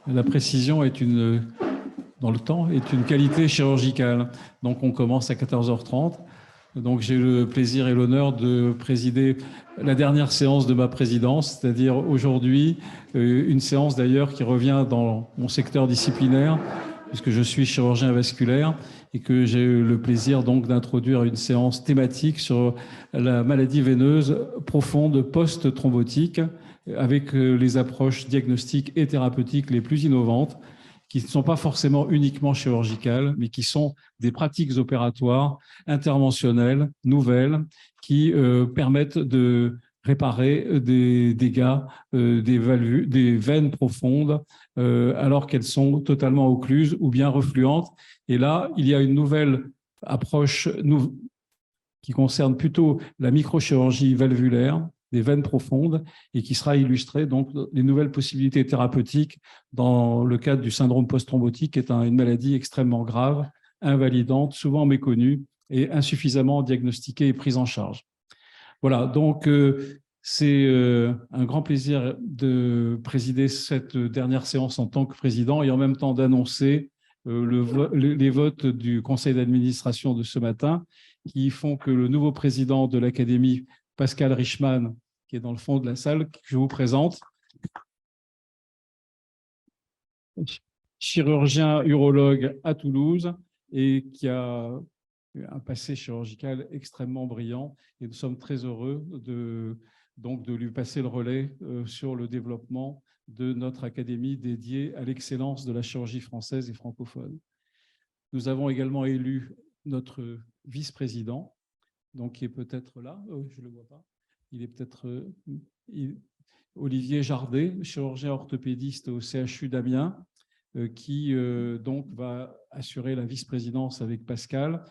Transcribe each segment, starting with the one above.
La précision est dans le temps est une qualité chirurgicale. Donc, on commence à 14h30. Donc, j'ai le plaisir et l'honneur de présider la dernière séance de ma présidence, c'est-à-dire aujourd'hui, une séance d'ailleurs qui revient dans mon secteur disciplinaire, puisque je suis chirurgien vasculaire et que j'ai eu le plaisir donc d'introduire une séance thématique sur la maladie veineuse profonde post-thrombotique avec les approches diagnostiques et thérapeutiques les plus innovantes, qui ne sont pas forcément uniquement chirurgicales, mais qui sont des pratiques opératoires interventionnelles, nouvelles, qui permettent de réparer des dégâts des veines profondes alors qu'elles sont totalement occluses ou bien refluentes. Et là, il y a une nouvelle approche qui concerne plutôt la microchirurgie valvulaire des veines profondes et qui sera illustrée donc les nouvelles possibilités thérapeutiques dans le cadre du syndrome post-thrombotique, qui est une maladie extrêmement grave, invalidante, souvent méconnue et insuffisamment diagnostiquée et prise en charge. Voilà, donc c'est un grand plaisir de présider cette dernière séance en tant que président et en même temps d'annoncer les votes du conseil d'administration de ce matin qui font que le nouveau président de l'Académie, Pascal Richman, qui est dans le fond de la salle, que je vous présente, chirurgien urologue à Toulouse et qui a un passé chirurgical extrêmement brillant. Et nous sommes très heureux donc de lui passer le relais sur le développement de notre académie dédiée à l'excellence de la chirurgie française et francophone. Nous avons également élu notre vice-président, donc qui est peut-être là, je ne le vois pas, il est peut-être Olivier Jardet, chirurgien orthopédiste au CHU d'Amiens, qui donc va assurer la vice-présidence avec Pascal.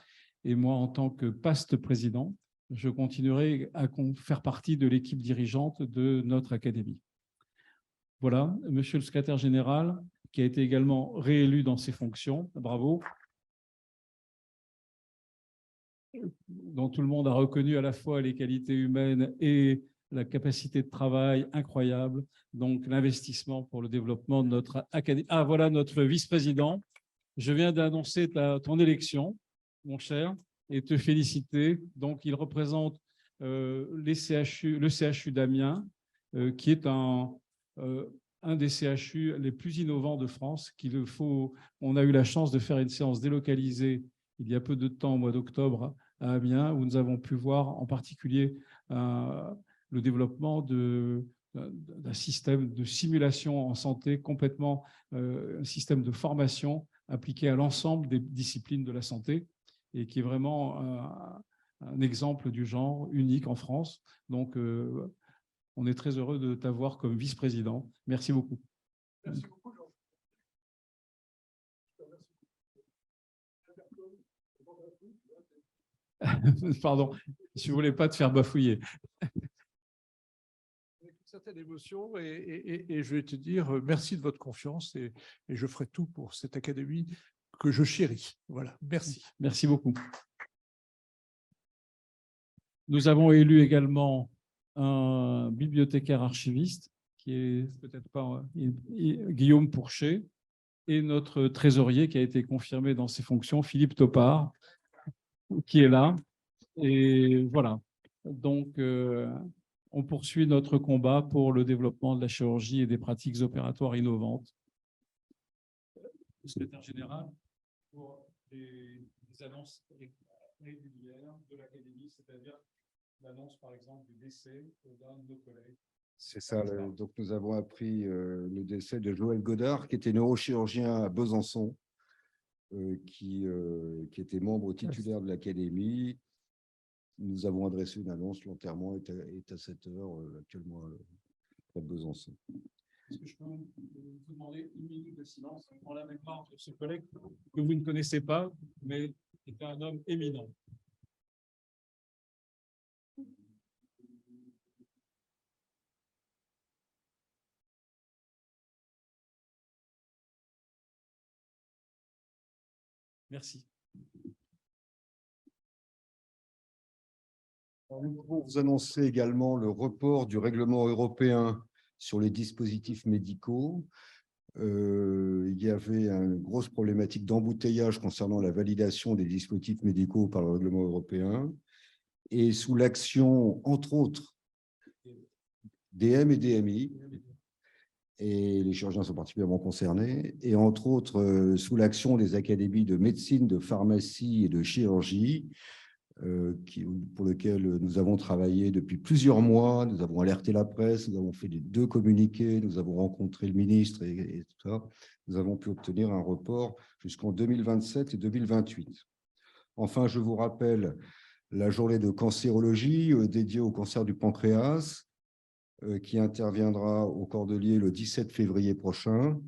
Et moi, en tant que PAST président, je continuerai à faire partie de l'équipe dirigeante de notre académie. Voilà, monsieur le secrétaire général, qui a été également réélu dans ses fonctions. Bravo. Dont tout le monde a reconnu à la fois les qualités humaines et la capacité de travail incroyable, donc l'investissement pour le développement de notre académie. Ah, voilà notre vice-président. Je viens d'annoncer ton élection, mon cher, et te féliciter. Donc, il représente le CHU d'Amiens, qui est un des CHU les plus innovants de France. On a eu la chance de faire une séance délocalisée il y a peu de temps, au mois d'octobre, à Amiens, où nous avons pu voir en particulier le développement d'un système de simulation en santé complètement, un système de formation appliqué à l'ensemble des disciplines de la santé et qui est vraiment un exemple du genre unique en France. Donc, on est très heureux de t'avoir comme vice-président. Merci beaucoup. Merci beaucoup, Jean. Pardon, je ne voulais pas te faire bafouiller. Avec une certaine émotion et je vais te dire merci de votre confiance et je ferai tout pour cette académie que je chéris. Voilà, merci. Merci beaucoup. Nous avons élu également un bibliothécaire archiviste qui est peut-être pas Guillaume Pourchet et notre trésorier qui a été confirmé dans ses fonctions, Philippe Topard, qui est là. Et voilà. Donc, on poursuit notre combat pour le développement de la chirurgie et des pratiques opératoires innovantes. Le secrétaire général, pour les annonces régulières de l'Académie, c'est-à-dire l'annonce, par exemple, du décès d'un de nos collègues. C'est ça. Donc, nous avons appris le décès de Joël Godard, qui était neurochirurgien à Besançon, qui était membre titulaire de l'Académie. Nous avons adressé une annonce. L'enterrement est à 7h actuellement à Besançon. Est-ce que je peux vous demander une minute de silence pour la mémoire de ce collègue que vous ne connaissez pas, mais qui était un homme éminent? Merci. Nous pouvons vous annoncer également le report du règlement européen sur les dispositifs médicaux. Il y avait une grosse problématique d'embouteillage concernant la validation des dispositifs médicaux par le règlement européen. Et sous l'action, entre autres, DM et DMI, et les chirurgiens sont particulièrement concernés, et entre autres, sous l'action des académies de médecine, de pharmacie et de chirurgie, pour lequel nous avons travaillé depuis plusieurs mois. Nous avons alerté la presse, nous avons fait les 2 communiqués, nous avons rencontré le ministre et tout ça. Nous avons pu obtenir un report jusqu'en 2027 et 2028. Enfin, je vous rappelle la journée de cancérologie dédiée au cancer du pancréas qui interviendra au Cordelier le 17 février prochain.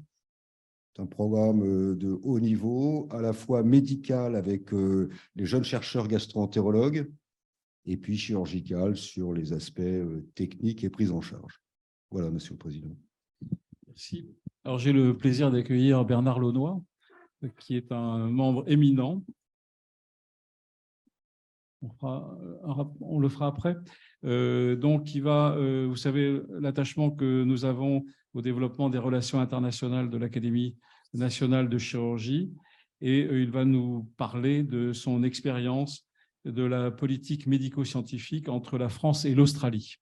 C'est un programme de haut niveau, à la fois médical avec les jeunes chercheurs gastro-entérologues et puis chirurgical sur les aspects techniques et prise en charge. Voilà, Monsieur le Président. Merci. Alors, j'ai le plaisir d'accueillir Bernard Launois, qui est un membre éminent. On le fera après. Donc, vous savez, l'attachement que nous avons au développement des relations internationales de l'Académie nationale de chirurgie, et il va nous parler de son expérience de la politique médico-scientifique entre la France et l'Australie.